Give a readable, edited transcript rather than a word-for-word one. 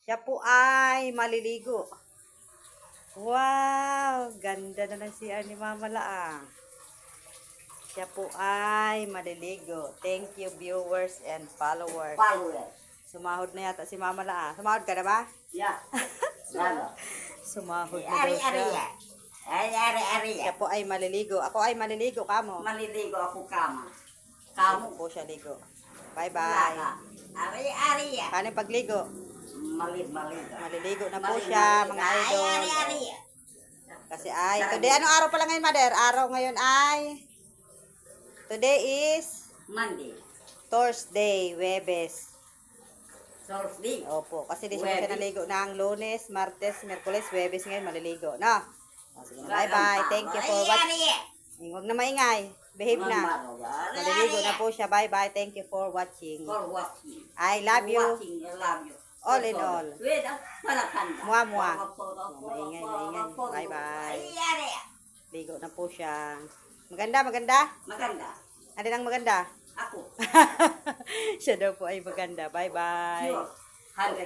Siya po ay maliligo. Wow! Ganda na ng CR ni Mama Laang. Siya po ay maliligo. Thank you viewers and followers. Sumahod na yata si Mama Laang. Sumahod ka na ba? Yeah. Lalo. Sumahod na daw siya. Siya po ay maliligo. Ako ay maliligo, kamo. Maliligo ako kama. Kamo po siya ligo. Bye-bye. Ari. Paano yung pagligo? Maliligo. Maliligo na po siya, mga idol. Kasi ay, today, anong araw pala ngayon, Mother? Araw ngayon ay, today is Monday. Thursday, Webes. Thursday. Opo, kasi di siya naligo ng Lunes, Martes, Miyerkules, Webes ngayon maliligo. No? Sige na, bye-bye. Thank you for watching. Huwag na maingay. Behave na. Maliligo na po siya. Bye-bye. Thank you for watching. For watching. I love you. I love you. All in all. Mua. Mua. Maingay. Bye-bye. Ligo na po siya. Maganda. Maganda. Ano nang maganda? Ako. Siya daw po ay maganda. Bye-bye. Sure. 100